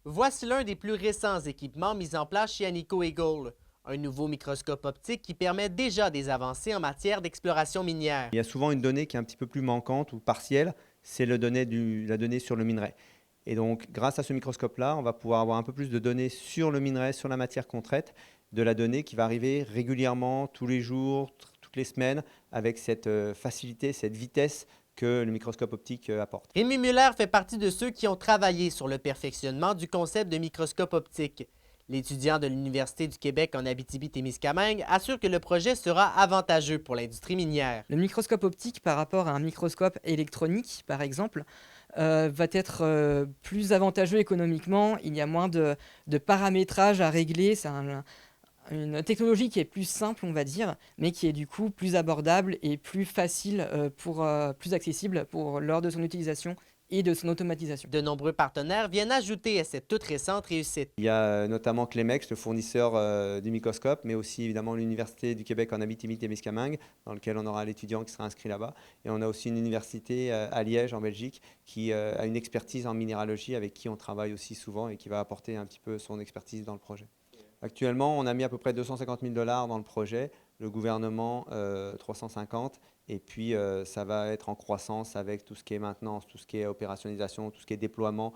Voici l'un des plus récents équipements mis en place chez Agnico Eagle, un nouveau microscope optique qui permet déjà des avancées en matière d'exploration minière. Il y a souvent une donnée qui est un petit peu plus manquante ou partielle, c'est la donnée sur le minerai. Et donc, grâce à ce microscope-là, on va pouvoir avoir un peu plus de données sur le minerai, sur la matière qu'on traite, de la donnée qui va arriver régulièrement, tous les jours, toutes les semaines, avec cette facilité, cette vitesse que le microscope optique apporte. Rémi Muller fait partie de ceux qui ont travaillé sur le perfectionnement du concept de microscope optique. L'étudiant de l'Université du Québec en Abitibi-Témiscamingue assure que le projet sera avantageux pour l'industrie minière. Le microscope optique par rapport à un microscope électronique, par exemple, va être plus avantageux économiquement. Il y a moins de paramétrage à régler. C'est une technologie qui est plus simple, on va dire, mais qui est du coup plus abordable et plus facile, plus accessible lors de son utilisation et de son automatisation. De nombreux partenaires viennent ajouter à cette toute récente réussite. Il y a notamment Clemex, le fournisseur du microscope, mais aussi évidemment l'Université du Québec en Abitibi-Témiscamingue, dans lequel on aura l'étudiant qui sera inscrit là-bas. Et on a aussi une université à Liège, en Belgique, qui a une expertise en minéralogie avec qui on travaille aussi souvent et qui va apporter un petit peu son expertise dans le projet. Actuellement, on a mis à peu près 250 000 $ dans le projet, le gouvernement 350, et puis ça va être en croissance avec tout ce qui est maintenance, tout ce qui est opérationnalisation, tout ce qui est déploiement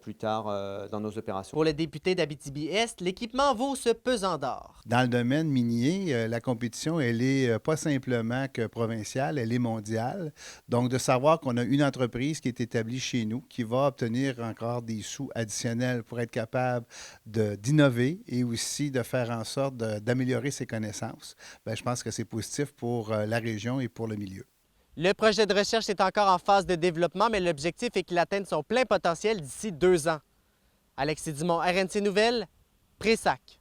plus tard dans nos opérations. Pour le député d'Abitibi-Est, l'équipement vaut ce pesant d'or. Dans le domaine minier, la compétition, elle est pas simplement que provinciale, elle est mondiale. Donc, de savoir qu'on a une entreprise qui est établie chez nous, qui va obtenir encore des sous additionnels pour être capable d'innover et aussi de faire en sorte d'améliorer ses connaissances, bien, je pense que c'est positif pour la région et pour le milieu. Le projet de recherche est encore en phase de développement, mais l'objectif est qu'il atteigne son plein potentiel d'ici 2 ans. Alexis Dumont, RNC Nouvelles, Pressac.